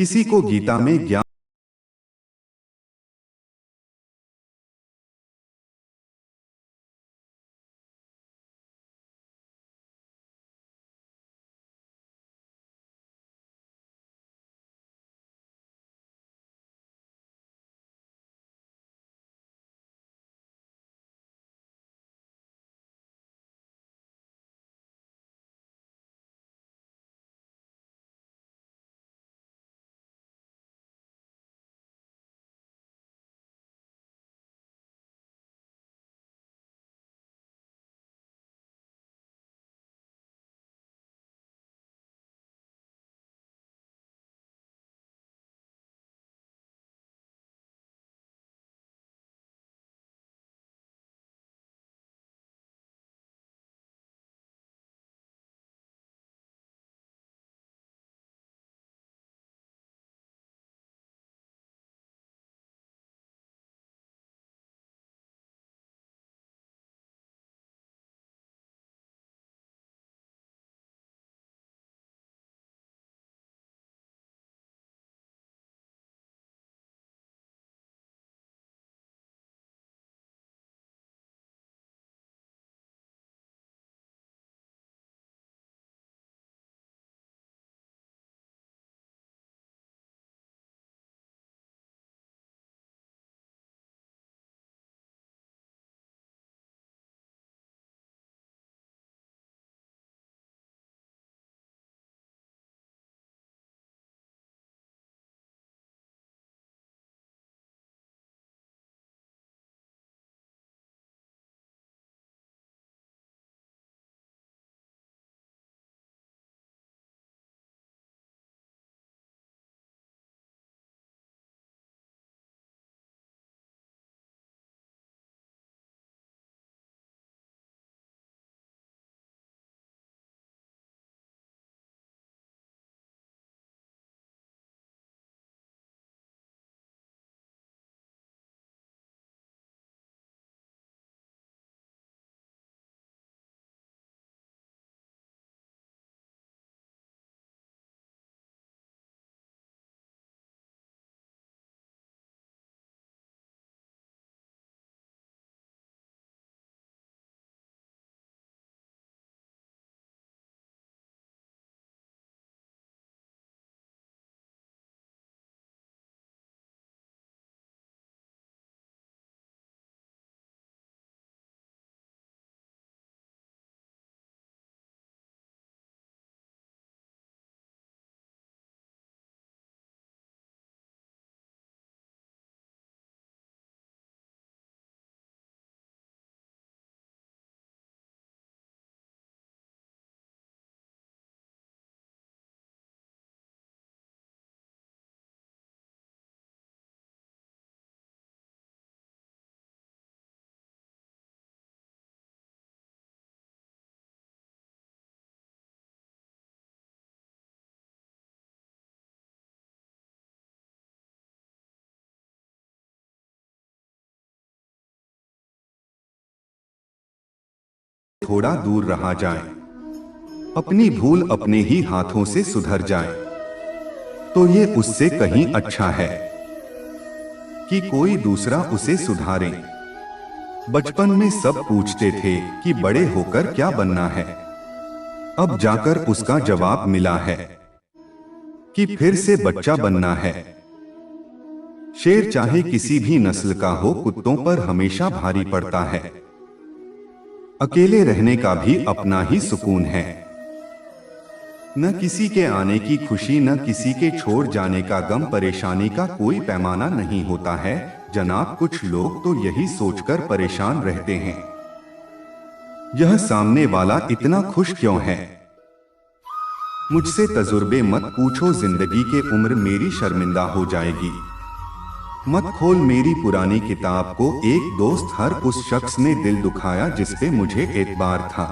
किसी को गीता में ज्ञान थोड़ा दूर रहा जाए, अपनी भूल अपने ही हाथों से सुधर जाए, तो ये उससे कहीं अच्छा है कि कोई दूसरा उसे सुधारे। बचपन में सब पूछते थे कि बड़े होकर क्या बनना है। अब जाकर उसका जवाब मिला है कि फिर से बच्चा बनना है। शेर चाहे किसी भी नस्ल का हो, कुत्तों पर हमेशा भारी पड़ता है। अकेले रहने का भी अपना ही सुकून है। न किसी के आने की खुशी, न किसी के छोड़ जाने का गम। परेशानी का कोई पैमाना नहीं होता है जनाब। कुछ लोग तो यही सोचकर परेशान रहते हैं, यह सामने वाला इतना खुश क्यों है। मुझसे तजुर्बे मत पूछो, जिंदगी के उम्र मेरी शर्मिंदा हो जाएगी। मत खोल मेरी पुरानी किताब को। एक दोस्त हर उस शख्स ने दिल दुखाया जिस पे मुझे एतबार था।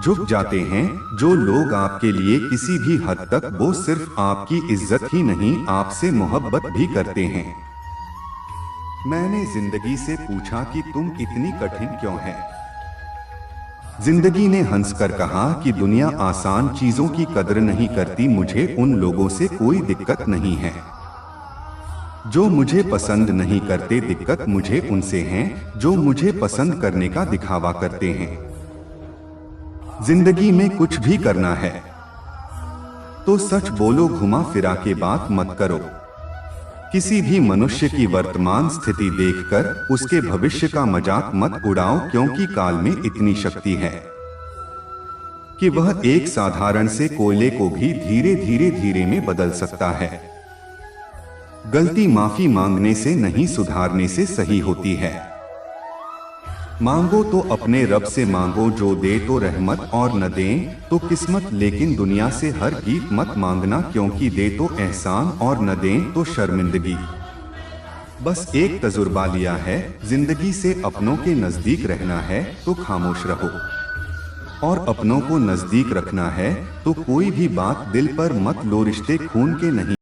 झुक जाते हैं जो लोग आपके लिए किसी भी हद तक, वो सिर्फ आपकी इज्जत ही नहीं आपसे मोहब्बत भी करते हैं। मैंने जिंदगी से पूछा कि तुम इतनी कठिन क्यों है। जिंदगी ने हंसकर कहा कि दुनिया आसान चीजों की कदर नहीं करती। मुझे उन लोगों से कोई दिक्कत नहीं है जो मुझे पसंद नहीं करते। दिक्कत मुझे उनसे है जो मुझे पसंद करने का दिखावा करते हैं। जिंदगी में कुछ भी करना है तो सच बोलो, घुमा फिरा के बात मत करो। किसी भी मनुष्य की वर्तमान स्थिति देखकर उसके भविष्य का मजाक मत उड़ाओ, क्योंकि काल में इतनी शक्ति है कि वह एक साधारण से कोयले को भी धीरे धीरे धीरे में बदल सकता है। गलती माफी मांगने से नहीं, सुधारने से सही होती है। मांगो तो अपने रब से मांगो, जो दे तो रहमत और न दे तो किस्मत। लेकिन दुनिया से हर गीत मत मांगना, क्योंकि दे तो एहसान और न दे तो शर्मिंदगी। बस एक तजुर्बा लिया है, जिंदगी से अपनों के नजदीक रहना है तो खामोश रहो, और अपनों को नजदीक रखना है तो कोई भी बात दिल पर मत लो। रिश्ते खून के नहीं,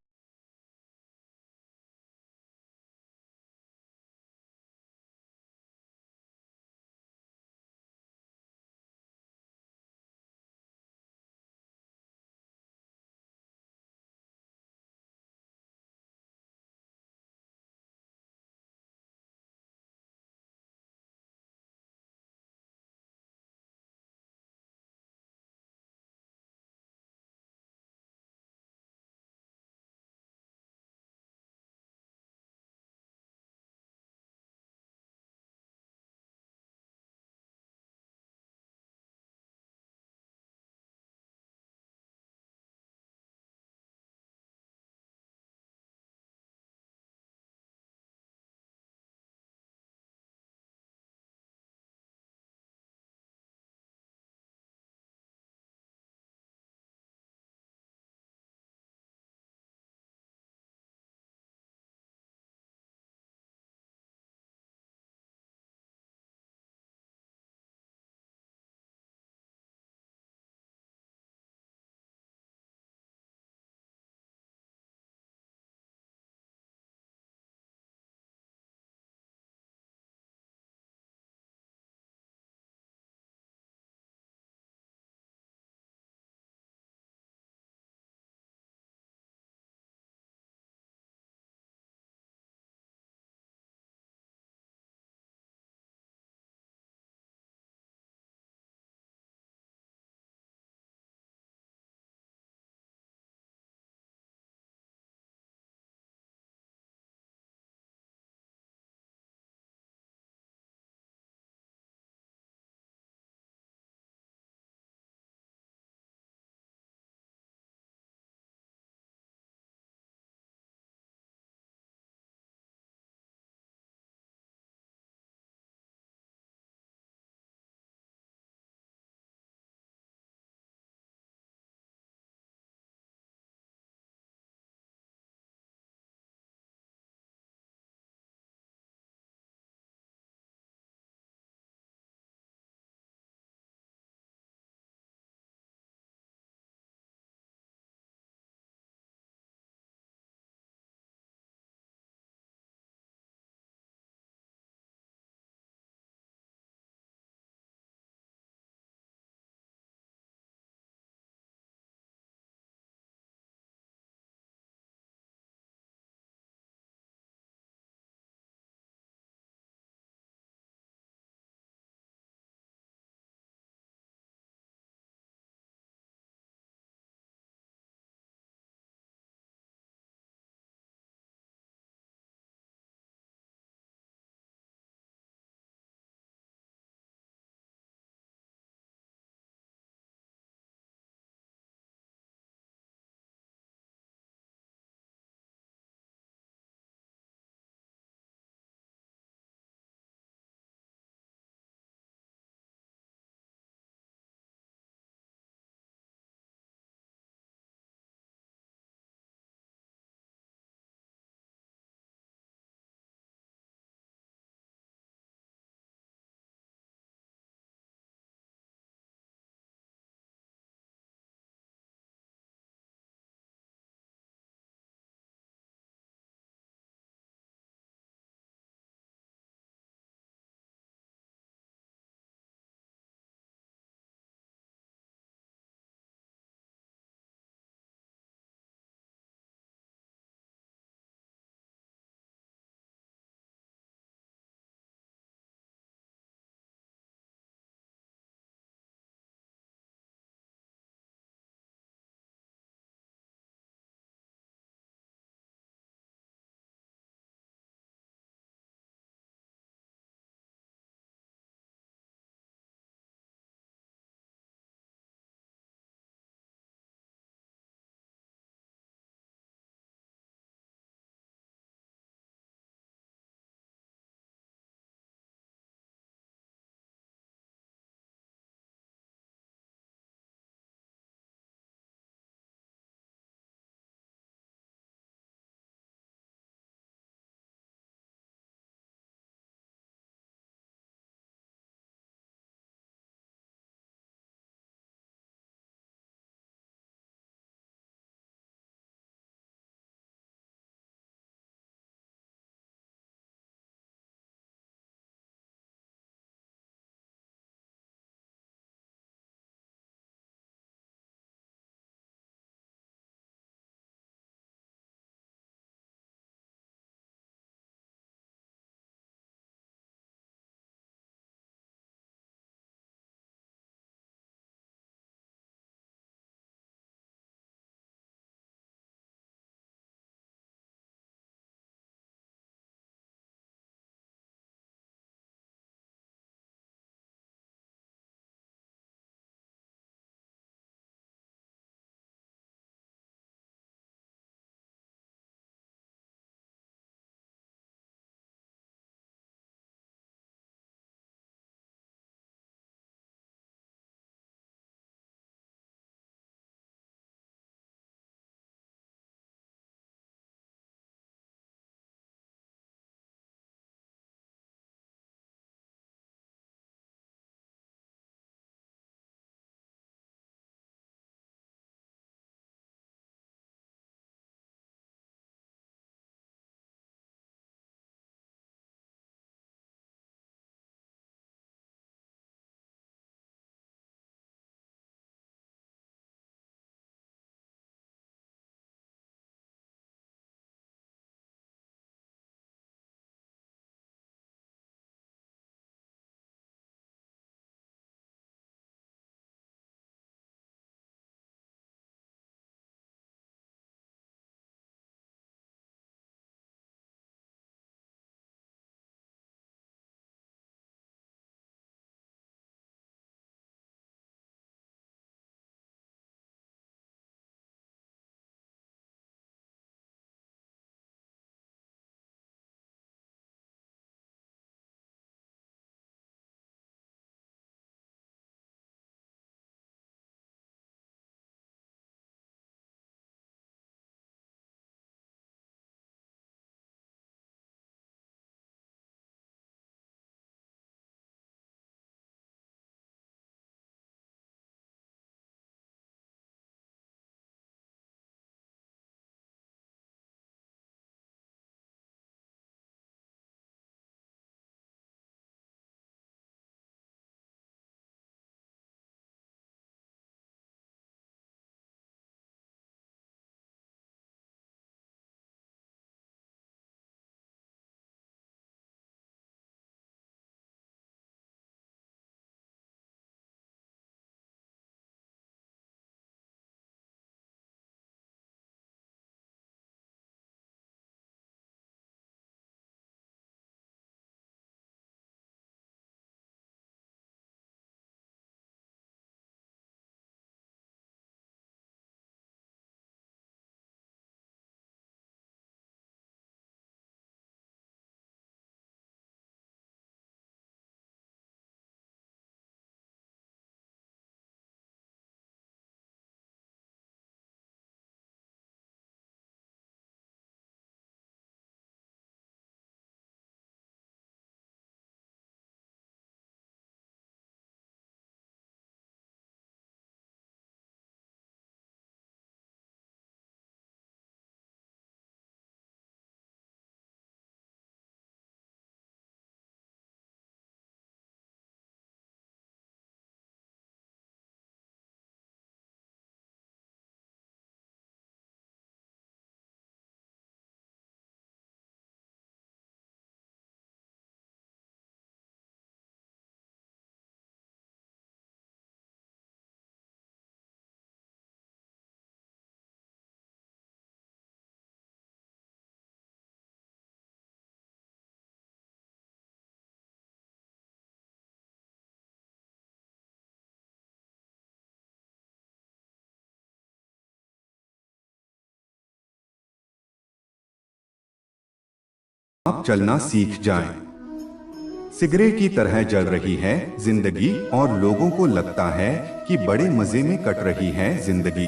आप चलना सीख जाएं। सिगरेट की तरह जल रही है जिंदगी और लोगों को लगता है कि बड़े मजे में कट रही है जिंदगी।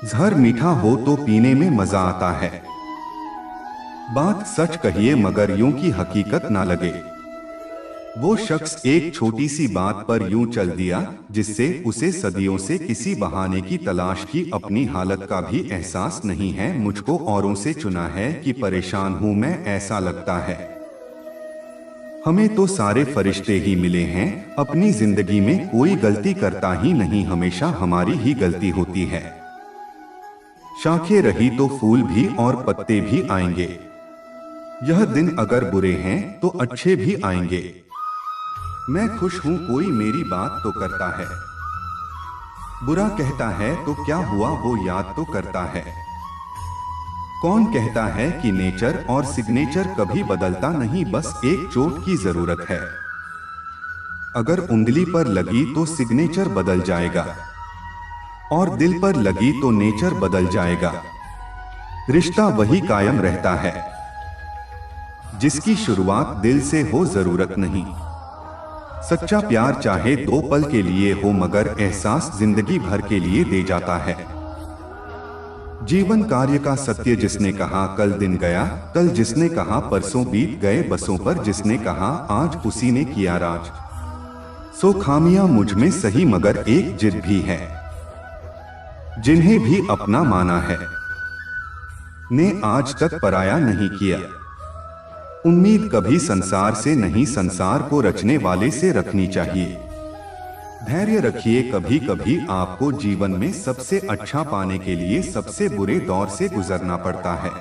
जहर मीठा हो तो पीने में मजा आता है। बात सच कहिए मगर यूं की हकीकत ना लगे। वो शख्स एक छोटी सी बात पर यूं चल दिया जिससे उसे सदियों से किसी बहाने की तलाश की अपनी हालत का भी एहसास नहीं है। मुझको औरों से चुना है कि परेशान हूं मैं ऐसा लगता है। हमें तो सारे फरिश्ते ही मिले हैं, अपनी जिंदगी में कोई गलती करता ही नहीं, हमेशा हमारी ही गलती होती है। शाखें रही तो फूल भी और पत्ते भी आएंगे। यह दिन अगर बुरे हैं तो अच्छे भी आएंगे। मैं खुश हूं कोई मेरी बात तो करता है। बुरा कहता है तो क्या हुआ वो याद तो करता है। कौन कहता है कि नेचर और सिग्नेचर कभी बदलता नहीं, बस एक चोट की जरूरत है। अगर उंगली पर लगी तो सिग्नेचर बदल जाएगा और दिल पर लगी तो नेचर बदल जाएगा। रिश्ता वही कायम रहता है जिसकी शुरुआत दिल से हो, जरूरत नहीं। सच्चा प्यार चाहे 2 पल के लिए हो मगर एहसास जिंदगी भर के लिए दे जाता है। जीवन कार्य का सत्य जिसने कहा कल दिन गया, कल जिसने कहा परसों बीत गए, बसों पर जिसने कहा आज उसी ने किया राज। सो खामियां मुझ में सही मगर एक जिद भी है, जिन्हें भी अपना माना है ने आज तक पराया नहीं किया। उम्मीद कभी संसार से नहीं, संसार को रचने वाले से रखनी चाहिए। धैर्य रखिए, कभी कभी आपको जीवन में सबसे अच्छा पाने के लिए सबसे बुरे दौर से गुजरना पड़ता है।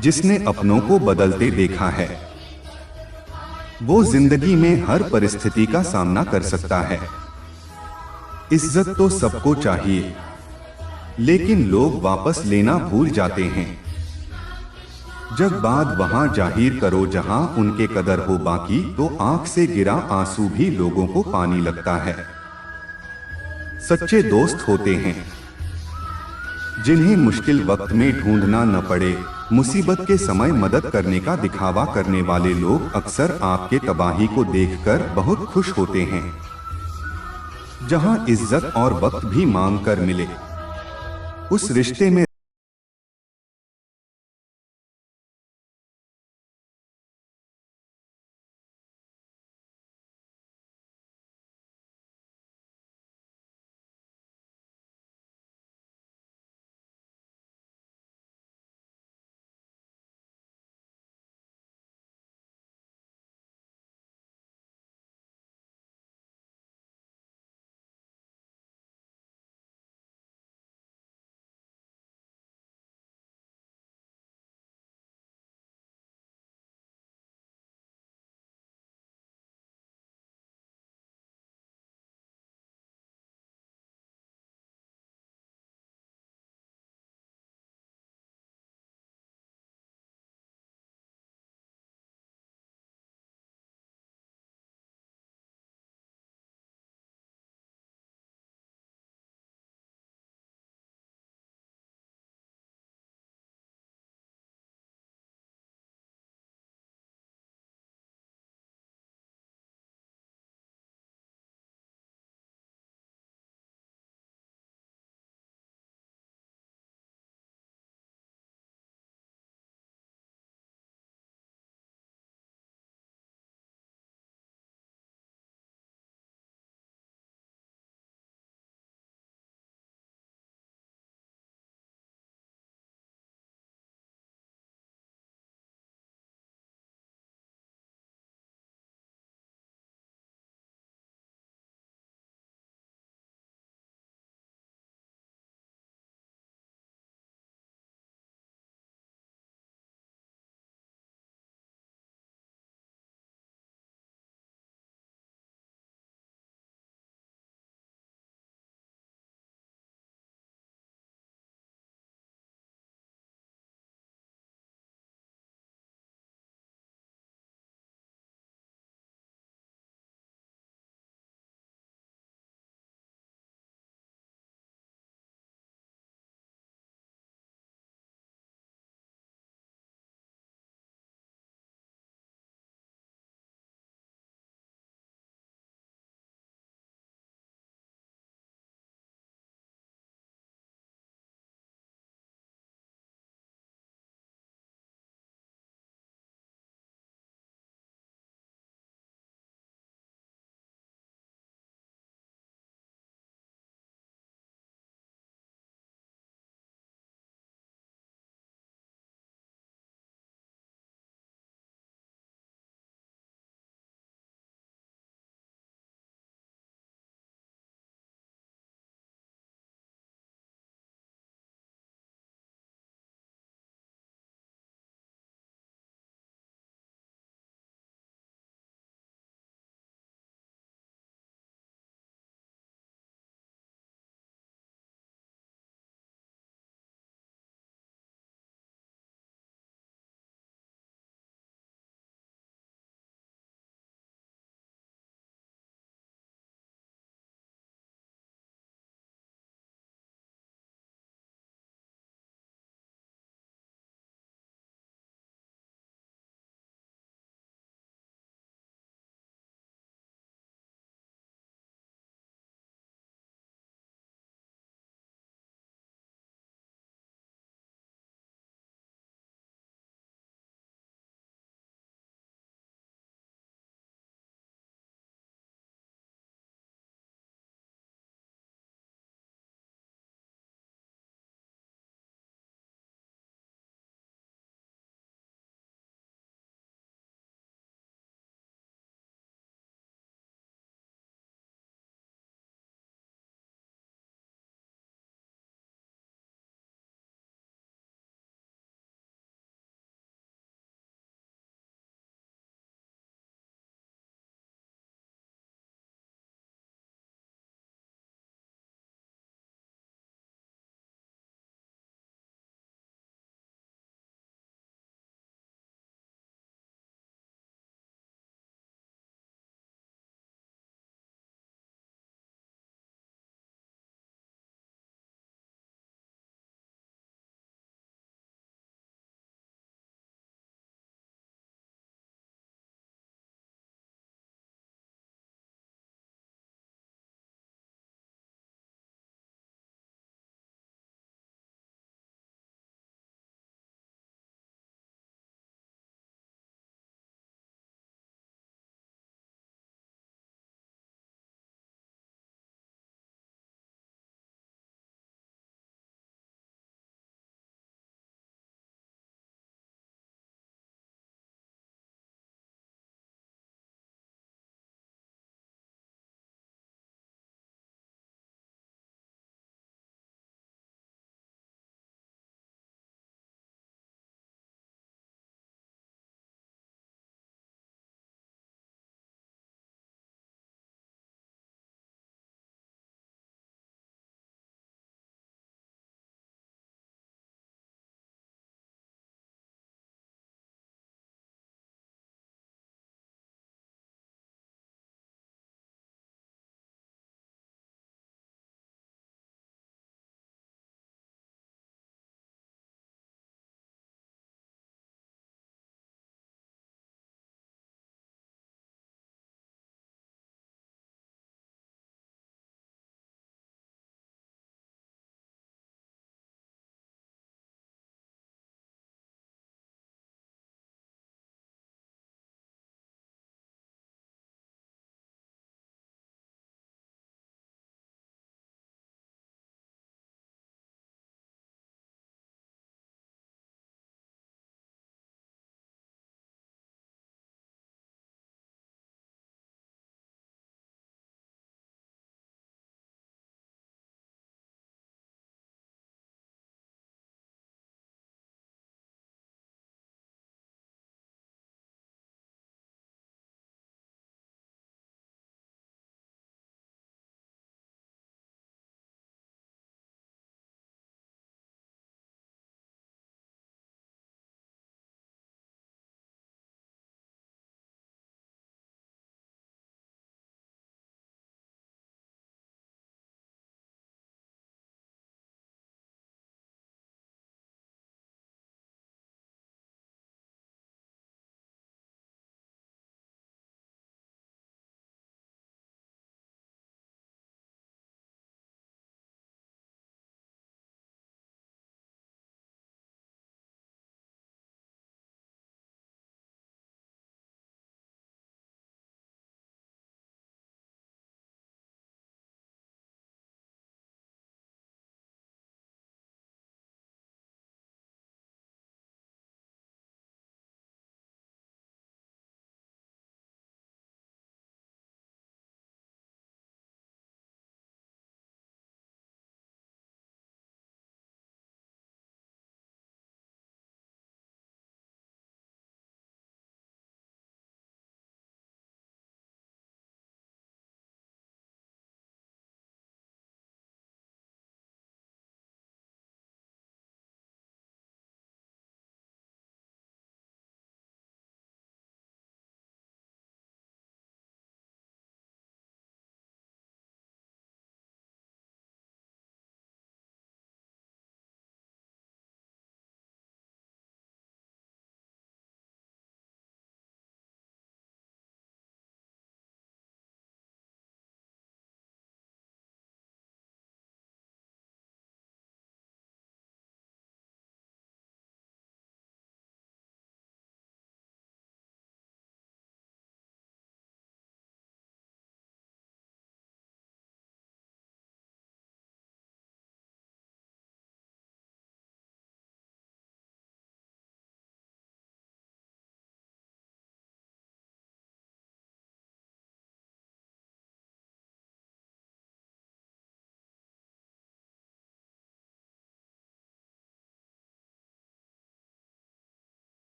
जिसने अपनों को बदलते देखा है वो जिंदगी में हर परिस्थिति का सामना कर सकता है। इज्जत तो सबको चाहिए लेकिन लोग वापस लेना भूल जाते हैं। जग बाद वहां जाहिर करो जहां उनके कदर हो, बाकी तो आंख से गिरा आंसू भी लोगों को पानी लगता है। सच्चे दोस्त होते हैं जिन्हें मुश्किल वक्त में ढूंढना न पड़े। मुसीबत के समय मदद करने का दिखावा करने वाले लोग अक्सर आपके तबाही को देखकर बहुत खुश होते हैं। जहां इज्जत और वक्त भी मांग कर मिले उस रिश्ते में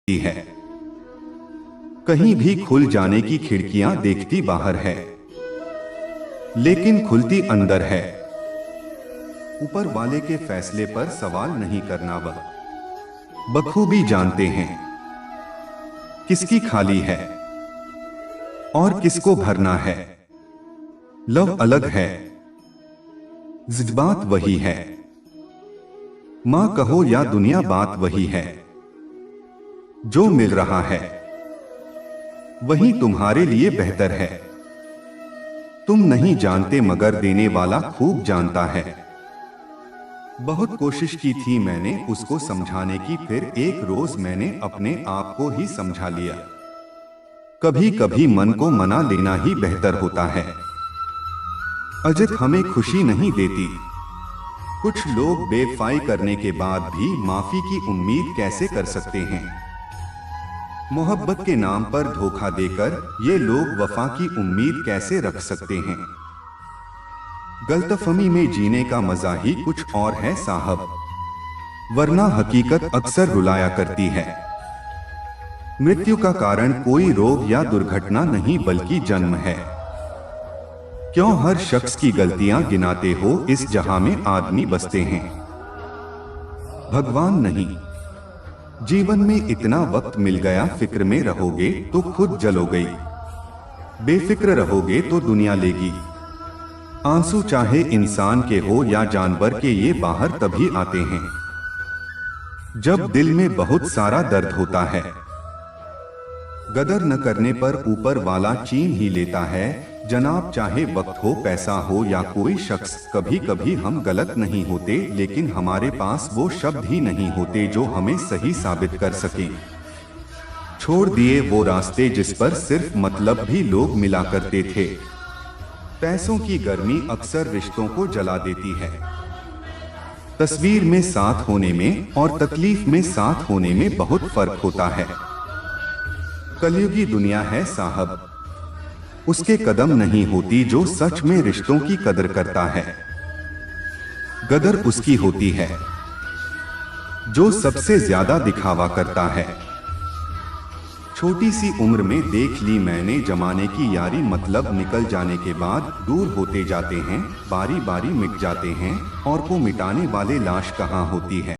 है। कहीं भी खुल जाने की खिड़कियां देखती बाहर है, लेकिन खुलती अंदर है। ऊपर वाले के फैसले पर सवाल नहीं करना वह बखूबी जानते हैं किसकी खाली है और किसको भरना है। लव अलग है, जज्बात वही है। मां कहो या दुनिया, बात वही है। जो मिल रहा है वही तुम्हारे लिए बेहतर है। तुम नहीं जानते मगर देने वाला खूब जानता है। बहुत कोशिश की थी मैंने उसको समझाने की, फिर एक रोज मैंने अपने आप को ही समझा लिया। कभी कभी मन को मना लेना ही बेहतर होता है। अजित हमें खुशी नहीं देती। कुछ लोग बेवफाई करने के बाद भी माफी की उम्मीद कैसे कर सकते हैं। मोहब्बत के नाम पर धोखा देकर ये लोग वफा की उम्मीद कैसे रख सकते हैं। गलतफहमी में जीने का मजा ही कुछ और है साहब, वरना हकीकत अक्सर रुलाया करती है। मृत्यु का कारण कोई रोग या दुर्घटना नहीं बल्कि जन्म है। क्यों हर शख्स की गलतियां गिनाते हो, इस जहां में आदमी बसते हैं भगवान नहीं। जीवन में इतना वक्त मिल गया, फिक्र में रहोगे तो खुद जलोगे, बेफिक्र रहोगे तो दुनिया लेगी। आंसू चाहे इंसान के हो या जानवर के, ये बाहर तभी आते हैं जब दिल में बहुत सारा दर्द होता है। गदर न करने पर ऊपर वाला छीन ही लेता है जनाब, चाहे वक्त हो, पैसा हो या कोई शख्स। कभी कभी हम गलत नहीं होते, लेकिन हमारे पास वो शब्द ही नहीं होते जो हमें सही साबित कर सकें। छोड़ दिए वो रास्ते जिस पर सिर्फ मतलब भी लोग मिला करते थे। पैसों की गर्मी अक्सर रिश्तों को जला देती है। तस्वीर में साथ होने में और तकलीफ में साथ होने में बहुत फर्क होता है। कलयुगी दुनिया है साहब, उसके कदम नहीं होती जो सच में रिश्तों की कदर करता है। गदर उसकी होती है जो सबसे ज्यादा दिखावा करता है। छोटी सी उम्र में देख ली मैंने जमाने की यारी, मतलब निकल जाने के बाद दूर होते जाते हैं, बारी बारी मिट जाते हैं, और को मिटाने वाले लाश कहाँ होती है।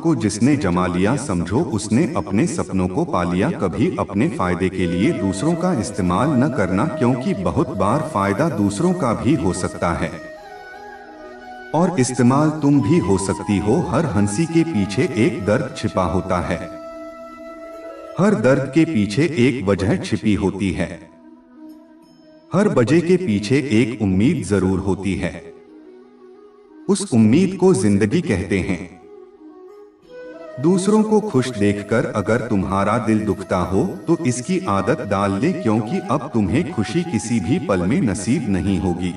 को जिसने जमा लिया समझो उसने अपने सपनों को पा लिया। कभी अपने फायदे के लिए दूसरों का इस्तेमाल न करना, क्योंकि बहुत बार फायदा दूसरों का भी हो सकता है और इस्तेमाल तुम भी हो सकती हो। हर हंसी के पीछे एक दर्द छिपा होता है, हर दर्द के पीछे एक वजह छिपी होती है, हर वजह के पीछे एक उम्मीद जरूर होती है। उस उम्मीद को जिंदगी कहते हैं। दूसरों को खुश देखकर अगर तुम्हारा दिल दुखता हो तो इसकी आदत डाल ले, क्योंकि अब तुम्हें खुशी किसी भी पल में नसीब नहीं होगी।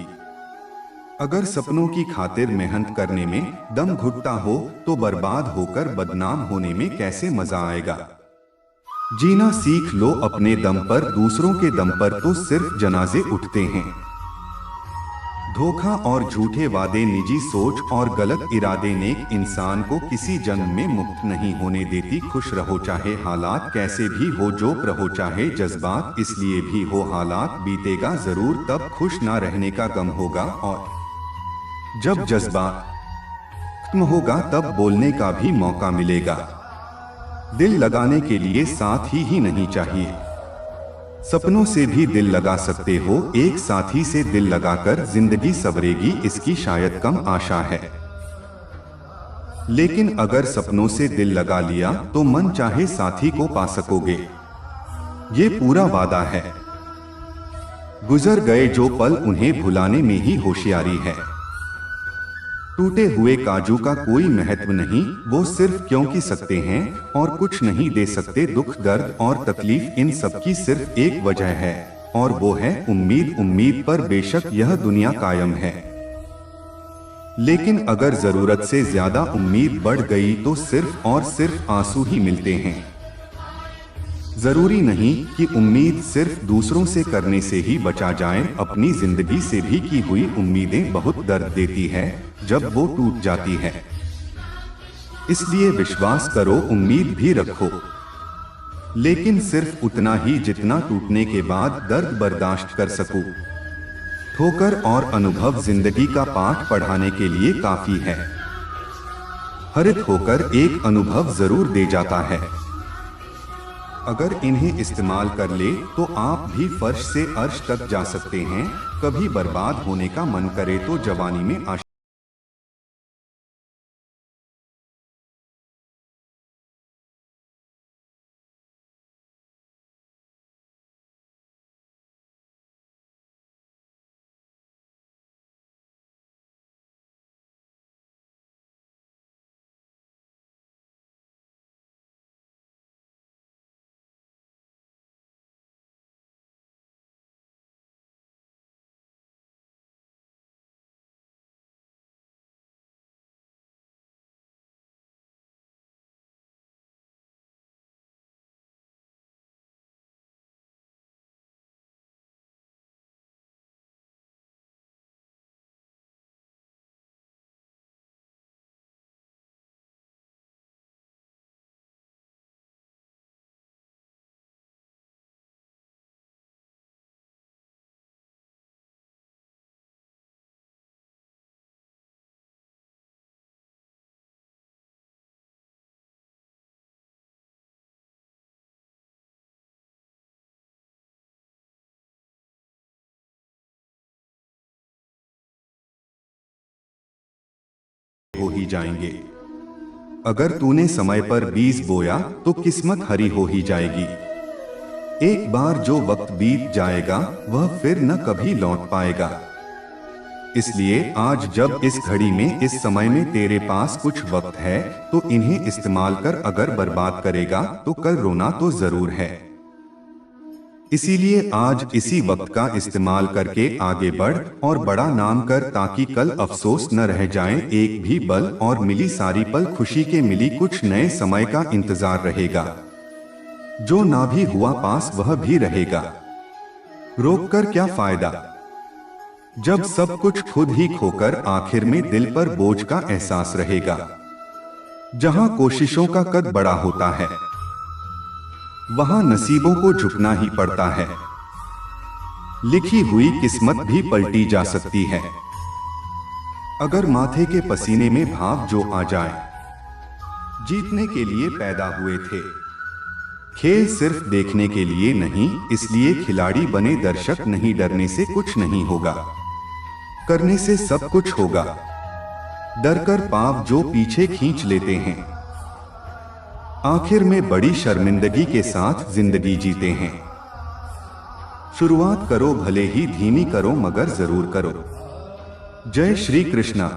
अगर सपनों की खातिर मेहनत करने में दम घुटता हो तो बर्बाद होकर बदनाम होने में कैसे मजा आएगा। जीना सीख लो अपने दम पर, दूसरों के दम पर तो सिर्फ जनाजे उठते हैं। धोखा और झूठे वादे, निजी सोच और गलत इरादे नेक इंसान को किसी जंग में मुक्त नहीं होने देती। खुश रहो चाहे हालात कैसे भी हो, जोक रहो चाहे जज्बात इसलिए भी हो। हालात बीतेगा जरूर, तब खुश ना रहने का गम होगा, और जब जज्बात खत्म होगा तब बोलने का भी मौका मिलेगा। दिल लगाने के लिए साथ ही नहीं चाहिए, सपनों से भी दिल लगा सकते हो। एक साथी से दिल लगाकर जिंदगी सवरेगी, इसकी शायद कम आशा है। लेकिन अगर सपनों से दिल लगा लिया तो मन चाहे साथी को पा सकोगे, ये पूरा वादा है। गुजर गए जो पल उन्हें भुलाने में ही होशियारी है। टूटे हुए काजू का कोई महत्व नहीं, वो सिर्फ क्योंकि सकते हैं और कुछ नहीं दे सकते। दुख, दर्द और तकलीफ, इन सब की सिर्फ एक वजह है और वो है उम्मीद। उम्मीद पर बेशक यह दुनिया कायम है, लेकिन अगर जरूरत से ज्यादा उम्मीद बढ़ गई तो सिर्फ और सिर्फ आंसू ही मिलते हैं। जरूरी नहीं कि उम्मीद सिर्फ दूसरों से करने से ही बचा जाए, अपनी जिंदगी से भी की हुई उम्मीदें बहुत दर्द देती है जब वो टूट जाती है। इसलिए विश्वास करो, उम्मीद भी रखो, लेकिन सिर्फ उतना ही जितना टूटने के बाद दर्द बर्दाश्त कर सको। ठोकर और अनुभव जिंदगी का पाठ पढ़ाने के लिए काफी है। हरित होकर एक अनुभव जरूर दे जाता है। अगर इन्हें इस्तेमाल कर ले तो आप भी फर्श से अर्श तक जा सकते हैं। कभी बर्बाद होने का मन करे तो जवानी में आशा हो ही जाएंगे। अगर तूने समय पर बीज बोया तो किस्मत हरी हो ही जाएगी। एक बार जो वक्त बीत जाएगा वह फिर न कभी लौट पाएगा। इसलिए आज जब इस घड़ी में, इस समय में तेरे पास कुछ वक्त है तो इन्हें इस्तेमाल कर। अगर बर्बाद करेगा तो कल रोना तो जरूर है। इसीलिए आज इसी वक्त का इस्तेमाल करके आगे बढ़ और बड़ा नाम कर, ताकि कल अफसोस न रह जाए एक भी बल। और मिली सारी पल खुशी के मिली, कुछ नए समय का इंतजार रहेगा। जो ना भी हुआ पास वह भी रहेगा। रोक कर क्या फायदा जब सब कुछ खुद ही खोकर आखिर में दिल पर बोझ का एहसास रहेगा। जहां कोशिशों का कद बड़ा होता है वहां नसीबों को झुकना ही पड़ता है। लिखी हुई किस्मत भी पलटी जा सकती है अगर माथे के पसीने में भाव जो आ जाए। जीतने के लिए पैदा हुए थे। खेल सिर्फ देखने के लिए नहीं, इसलिए खिलाड़ी बने। दर्शक नहीं, डरने से कुछ नहीं होगा, करने से सब कुछ होगा। डरकर पांव जो पीछे खींच लेते हैं, आखिर में बड़ी शर्मिंदगी के साथ जिंदगी जीते हैं। शुरुआत करो, भले ही धीमी करो, मगर जरूर करो। जय श्री कृष्णा।